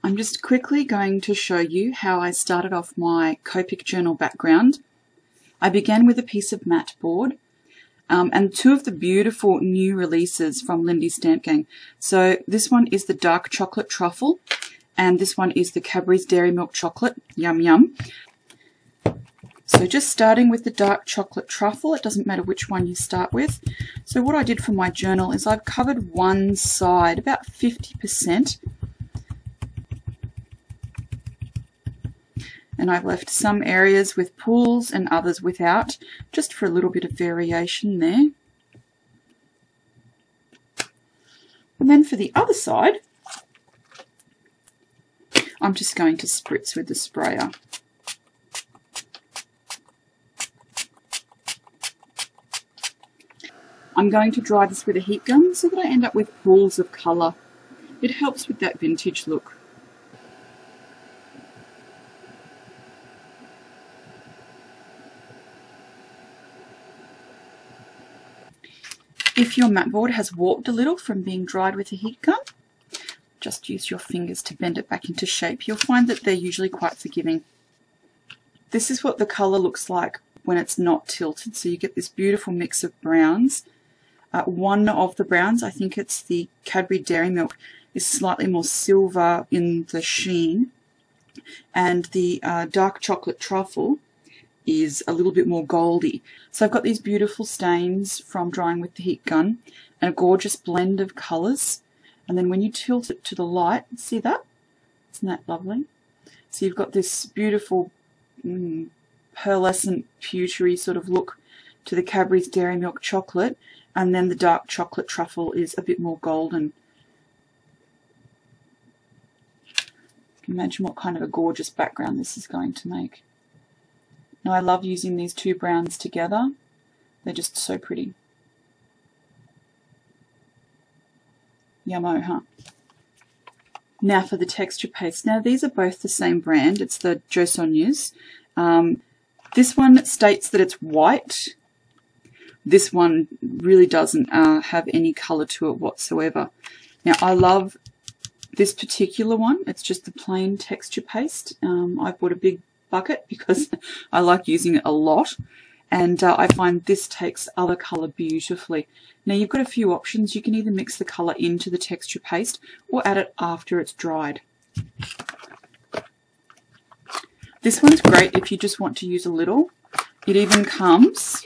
I'm just quickly going to show you how I started off my Copic Journal background. I began with a piece of matte board and two of the beautiful new releases from Lindy Stamp Gang. So this one is the Dark Chocolate Truffle and this one is the Cadbury's Dairy Milk Chocolate. Yum yum. So just starting with the Dark Chocolate Truffle, it doesn't matter which one you start with. So what I did for my journal is I've covered one side, about 50%. And I've left some areas with pools and others without, just for a little bit of variation there. And then for the other side, I'm just going to spritz with the sprayer. I'm going to dry this with a heat gun so that I end up with pools of colour. It helps with that vintage look. If your matte board has warped a little from being dried with a heat gun, just use your fingers to bend it back into shape. You'll find that they're usually quite forgiving. This is what the colour looks like when it's not tilted, so you get this beautiful mix of browns. One of the browns, I think it's the Cadbury Dairy Milk, is slightly more silver in the sheen, and the Dark Chocolate Truffle is a little bit more goldy. So I've got these beautiful stains from drying with the heat gun and a gorgeous blend of colours. And then when you tilt it to the light, see that? Isn't that lovely? So you've got this beautiful pearlescent, pewtery sort of look to the Cadbury's Dairy Milk Chocolate, and then the Dark Chocolate Truffle is a bit more golden. You can imagine what kind of a gorgeous background this is going to make. Now I love using these two browns together. They're just so pretty. Yummo, huh? Now for the texture paste. Now these are both the same brand. It's the Jo Sonja's. This one states that it's white. This one really doesn't have any colour to it whatsoever. Now I love this particular one. It's just the plain texture paste. I bought a big bucket because I like using it a lot, and I find this takes other colour beautifully. Now you've got a few options. You can either mix the colour into the texture paste or add it after it's dried. This one's great if you just want to use a little. It even comes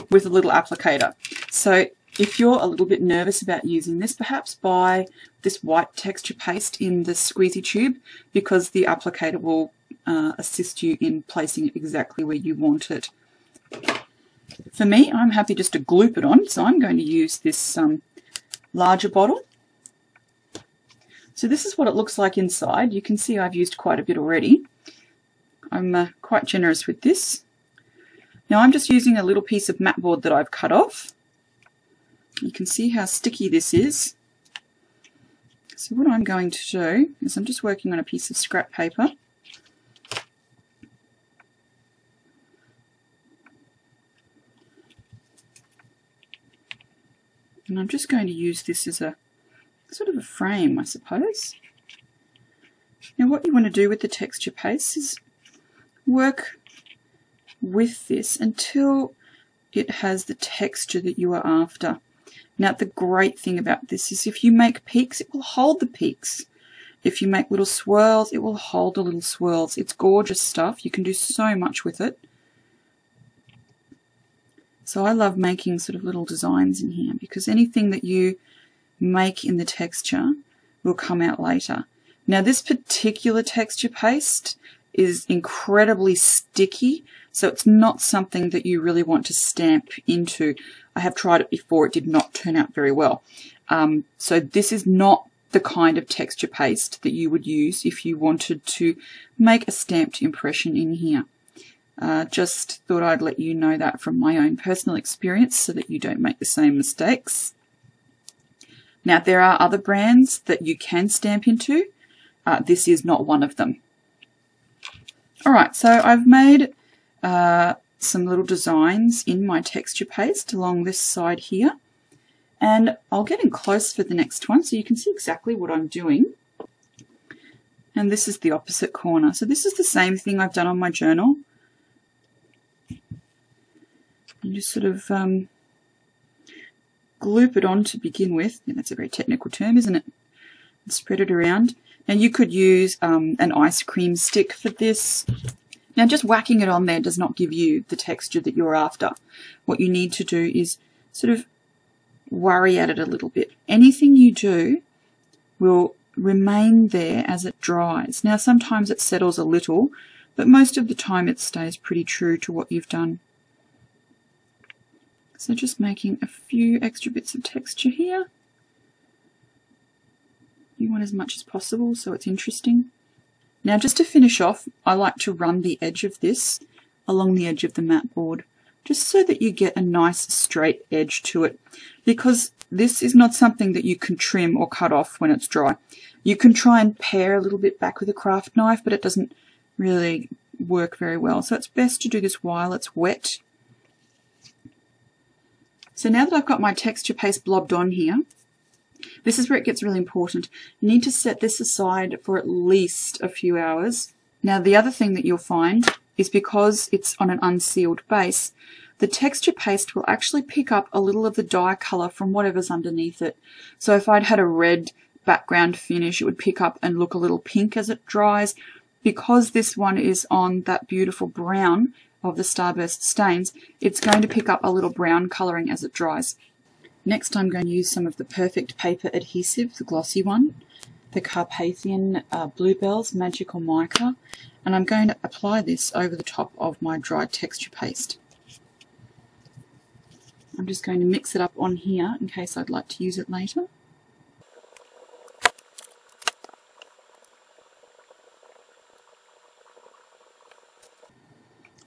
with a little applicator. So if you're a little bit nervous about using this, perhaps buy this white texture paste in the squeezy tube, because the applicator will assist you in placing it exactly where you want it. For me, I'm happy just to gloop it on, so I'm going to use this larger bottle. So this is what it looks like inside. You can see I've used quite a bit already. I'm quite generous with this. Now I'm just using a little piece of matte board that I've cut off. You can see how sticky this is. So what I'm going to do is I'm just working on a piece of scrap paper. And I'm just going to use this as a sort of a frame, I suppose. Now what you want to do with the texture paste is work with this until it has the texture that you are after. Now the great thing about this is if you make peaks, it will hold the peaks. If you make little swirls, it will hold the little swirls. It's gorgeous stuff. You can do so much with it. So I love making sort of little designs in here, because anything that you make in the texture will come out later. Now this particular texture paste is incredibly sticky, so it's not something that you really want to stamp into. I have tried it before. It did not turn out very well. So this is not the kind of texture paste that you would use if you wanted to make a stamped impression in here. Just thought I'd let you know that from my own personal experience so that you don't make the same mistakes. Now there are other brands that you can stamp into. This is not one of them. Alright, so I've made some little designs in my texture paste along this side here, And I'll get in close for the next one so you can see exactly what I'm doing. And this is the opposite corner. So this is the same thing I've done on my journal. You just sort of gloop it on to begin with. Yeah, that's a very technical term, isn't it? And spread it around. Now you could use an ice cream stick for this. Now just whacking it on there does not give you the texture that you're after. What you need to do is sort of worry at it a little bit. Anything you do will remain there as it dries. Now sometimes it settles a little, but most of the time it stays pretty true to what you've done. So just making a few extra bits of texture here. You want as much as possible so it's interesting. Now just to finish off, I like to run the edge of this along the edge of the mat board, just so that you get a nice straight edge to it, because this is not something that you can trim or cut off when it's dry. You can try and pare a little bit back with a craft knife, but it doesn't really work very well. So it's best to do this while it's wet. So now that I've got my texture paste blobbed on here, this is where it gets really important. You need to set this aside for at least a few hours. Now the other thing that you'll find is because it's on an unsealed base, the texture paste will actually pick up a little of the dye colour from whatever's underneath it. So if I'd had a red background finish, it would pick up and look a little pink as it dries. Because this one is on that beautiful brown of the Starburst stains, it's going to pick up a little brown colouring as it dries. Next I'm going to use some of the Perfect Paper Adhesive, the glossy one, the Carpathian Bluebells Magical Mica, and I'm going to apply this over the top of my dried texture paste. I'm just going to mix it up on here in case I'd like to use it later.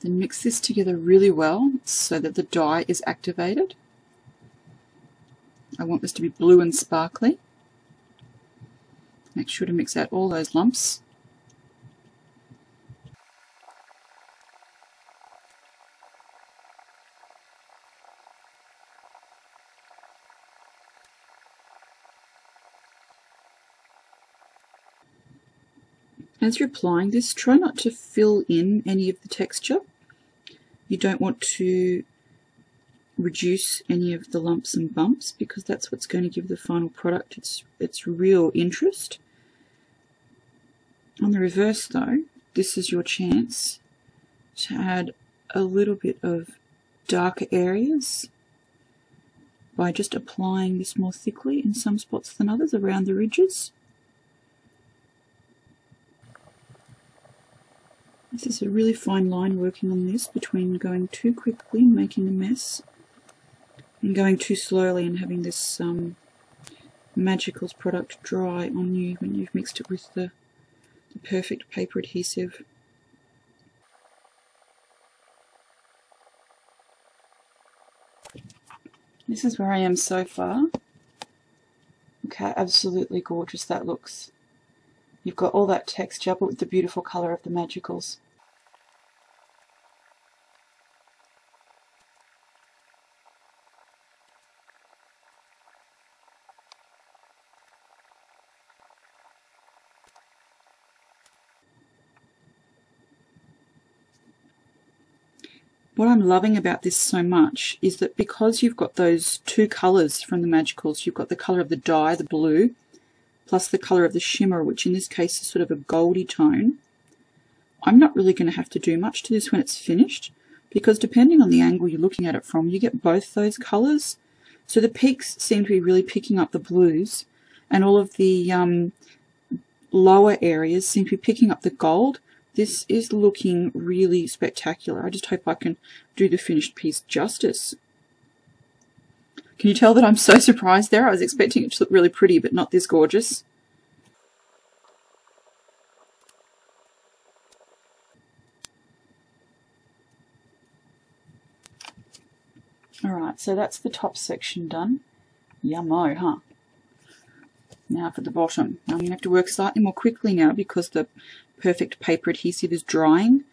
Then mix this together really well so that the dye is activated. I want this to be blue and sparkly. Make sure to mix out all those lumps. As you're applying this, try not to fill in any of the texture. You don't want to reduce any of the lumps and bumps, because that's what's going to give the final product its real interest. On the reverse though, this is your chance to add a little bit of darker areas by just applying this more thickly in some spots than others around the ridges. This is a really fine line working on this between going too quickly and making a mess, and going too slowly and having this Magicals product dry on you when you've mixed it with the Perfect Paper Adhesive. This is where I am so far. Look how absolutely gorgeous that looks. You've got all that texture, but with the beautiful colour of the Magicals. What I'm loving about this so much is that because you've got those two colours from the Magicals, you've got the colour of the dye, the blue, plus the colour of the shimmer, which in this case is sort of a goldy tone. I'm not really going to have to do much to this when it's finished, because depending on the angle you're looking at it from, you get both those colours. So the peaks seem to be really picking up the blues, and all of the lower areas seem to be picking up the gold. This is looking really spectacular. I just hope I can do the finished piece justice. Can you tell that I'm so surprised there? I was expecting it to look really pretty, but not this gorgeous. Alright, so that's the top section done. Yummo, huh? Now for the bottom. Now I'm going to have to work slightly more quickly now because the Perfect Paper Adhesive is drying.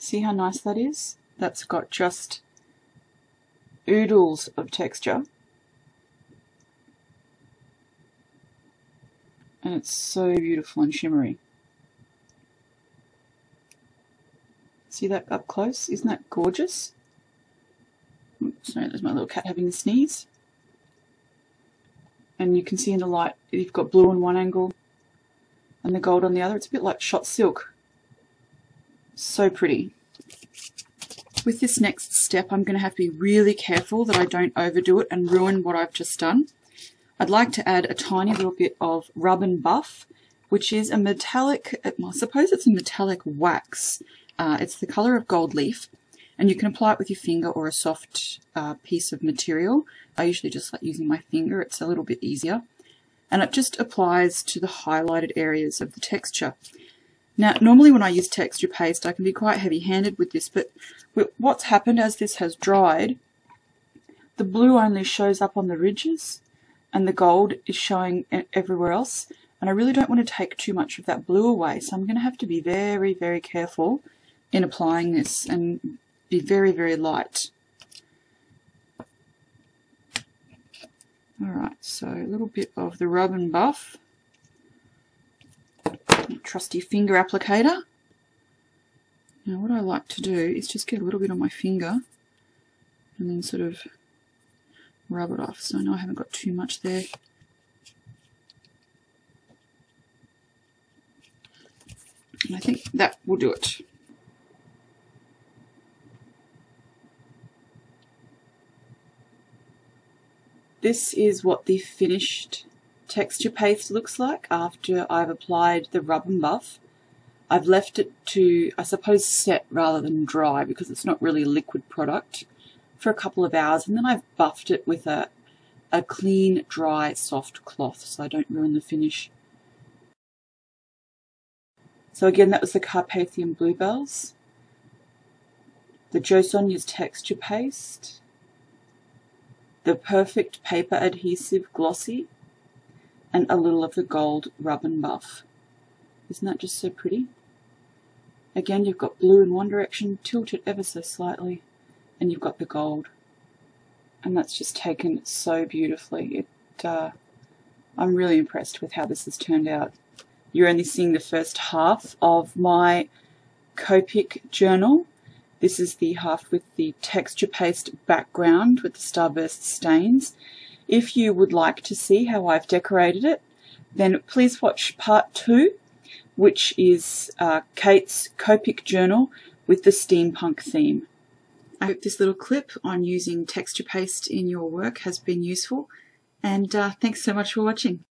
See how nice that is? That's got just oodles of texture. And it's so beautiful and shimmery. See that up close? Isn't that gorgeous? Oops, sorry, there's my little cat having a sneeze. And you can see in the light, you've got blue on one angle and the gold on the other. It's a bit like shot silk. So pretty. With this next step, I'm going to have to be really careful that I don't overdo it and ruin what I've just done. I'd like to add a tiny little bit of Rub and Buff, which is a metallic, well, I suppose it's a metallic wax. It's the colour of gold leaf, and you can apply it with your finger or a soft piece of material. I usually just like using my finger, it's a little bit easier. And it just applies to the highlighted areas of the texture. Now, normally when I use texture paste, I can be quite heavy-handed with this, but what's happened as this has dried, the blue only shows up on the ridges, and the gold is showing everywhere else. And I really don't want to take too much of that blue away, so I'm going to have to be very, very careful in applying this and be very, very light. Alright, so a little bit of the Rub and Buff. Trusty finger applicator. Now what I like to do is just get a little bit on my finger and then sort of rub it off, so I know I haven't got too much there. And I think that will do it. This is what the finished texture paste looks like after I've applied the Rub and Buff. I've left it to, I suppose, set rather than dry because it's not really a liquid product for a couple of hours, and then I've buffed it with a clean, dry, soft cloth so I don't ruin the finish. So again, that was the Carpathian Bluebells, the Jo Sonja's texture paste, the Perfect Paper Adhesive Glossy, and a little of the gold Rub and Buff. Isn't that just so pretty? Again, you've got blue in one direction, tilt it ever so slightly, and you've got the gold. And that's just taken so beautifully. I'm really impressed with how this has turned out. You're only seeing the first half of my Copic Journal. This is the half with the texture paste background with the starburst stains. If you would like to see how I've decorated it, then please watch part 2, which is Kate's Copic Journal with the steampunk theme. I hope this little clip on using texture paste in your work has been useful, and thanks so much for watching.